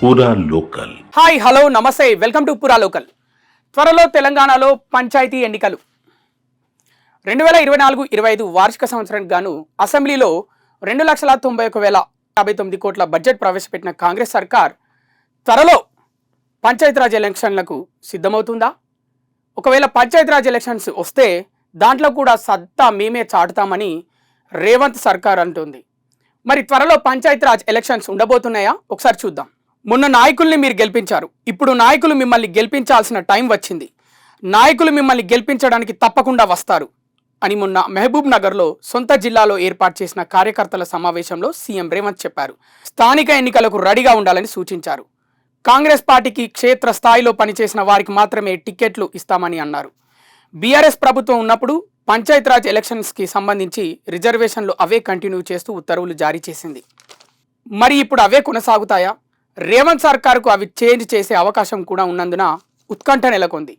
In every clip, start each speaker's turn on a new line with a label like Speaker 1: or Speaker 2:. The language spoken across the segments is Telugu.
Speaker 1: పూరా లోకల్.
Speaker 2: హాయ్ హలో నమస్తే, వెల్కమ్ టు పూరా లోకల్. త్వరలో తెలంగాణలో పంచాయతీ ఎన్నికలు. 2024-25 వార్షిక సంవత్సరానికి గాను అసెంబ్లీలో 2,91,059 కోట్ల బడ్జెట్ ప్రవేశపెట్టిన కాంగ్రెస్ సర్కార్ త్వరలో పంచాయతీరాజ్ ఎలక్షన్లకు సిద్ధమవుతుందా? ఒకవేళ పంచాయతీరాజ్ ఎలక్షన్స్ వస్తే దాంట్లో కూడా సత్తా మేమే చాటుతామని రేవంత్ సర్కార్ అంటుంది. మరి త్వరలో పంచాయతీరాజ్ ఎలక్షన్స్ ఉండబోతున్నాయా? ఒకసారి చూద్దాం. మొన్న నాయకుల్ని మీరు గెలిపించారు, ఇప్పుడు నాయకులు మిమ్మల్ని గెలిపించాల్సిన టైం వచ్చింది. నాయకులు మిమ్మల్ని గెలిపించడానికి తప్పకుండా వస్తారు అని మొన్న మహబూబ్ నగర్లో సొంత జిల్లాలో ఏర్పాటు చేసిన కార్యకర్తల సమావేశంలో సీఎం రేవంత్ చెప్పారు. స్థానిక ఎన్నికలకు రెడీగా ఉండాలని సూచించారు. కాంగ్రెస్ పార్టీకి క్షేత్ర స్థాయిలో పనిచేసిన వారికి మాత్రమే టికెట్లు ఇస్తామని అన్నారు. బీఆర్ఎస్ ప్రభుత్వం ఉన్నప్పుడు పంచాయతీరాజ్ ఎలక్షన్స్కి సంబంధించి రిజర్వేషన్లు అవే కంటిన్యూ చేస్తూ ఉత్తర్వులు జారీ చేసింది. మరి ఇప్పుడు అవే కొనసాగుతాయా? రేవంత్ సర్కారుకు అవి చేంజ్ చేసే అవకాశం కూడా ఉన్నందున ఉత్కంఠ నెలకొంది.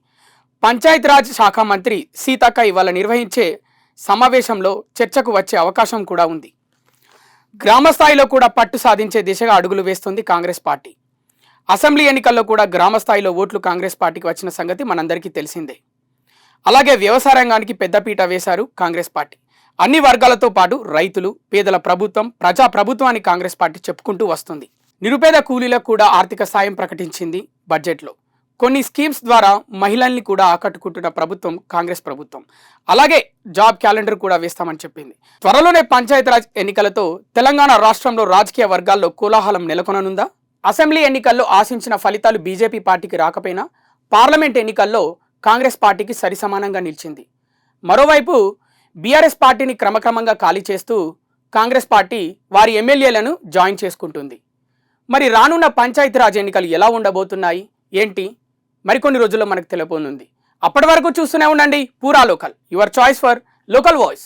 Speaker 2: పంచాయతీరాజ్ శాఖ మంత్రి సీతక్క ఇవాళ నిర్వహించే సమావేశంలో చర్చకు వచ్చే అవకాశం కూడా ఉంది. గ్రామ స్థాయిలో కూడా పట్టు సాధించే దిశగా అడుగులు వేస్తుంది కాంగ్రెస్ పార్టీ. అసెంబ్లీ ఎన్నికల్లో కూడా గ్రామ స్థాయిలో ఓట్లు కాంగ్రెస్ పార్టీకి వచ్చిన సంగతి మనందరికీ తెలిసిందే. అలాగే వ్యవసాయ రంగానికి పెద్దపీట వేశారు కాంగ్రెస్ పార్టీ. అన్ని వర్గాలతో పాటు రైతులు, పేదల ప్రభుత్వం, ప్రజా ప్రభుత్వాన్ని కాంగ్రెస్ పార్టీ చెప్పుకుంటూ వస్తుంది. నిరుపేద కూలీలకు కూడా ఆర్థిక సాయం ప్రకటించింది బడ్జెట్లో. కొన్ని స్కీమ్స్ ద్వారా మహిళల్ని కూడా ఆకట్టుకుంటున్న ప్రభుత్వం కాంగ్రెస్ ప్రభుత్వం. అలాగే జాబ్ క్యాలెండర్ కూడా వేస్తామని చెప్పింది. త్వరలోనే పంచాయతీరాజ్ ఎన్నికలతో తెలంగాణ రాష్ట్రంలో రాజకీయ వర్గాల్లో కోలాహలం నెలకొననుందా? అసెంబ్లీ ఎన్నికల్లో ఆశించిన ఫలితాలు బీజేపీ పార్టీకి రాకపోయినా పార్లమెంట్ ఎన్నికల్లో కాంగ్రెస్ పార్టీకి సరిసమానంగా నిలిచింది. మరోవైపు బీఆర్ఎస్ పార్టీని క్రమక్రమంగా ఖాళీ చేస్తూ కాంగ్రెస్ పార్టీ వారి ఎమ్మెల్యేలను జాయిన్ చేసుకుంటుంది. మరి రానున్న పంచాయతీరాజ్ ఎన్నికలు ఎలా ఉండబోతున్నాయి ఏంటి మరికొన్ని రోజుల్లో మనకు తెలియబోతుంది. అప్పటి వరకు చూస్తూనే ఉండండి పూరా local, your choice for local voice.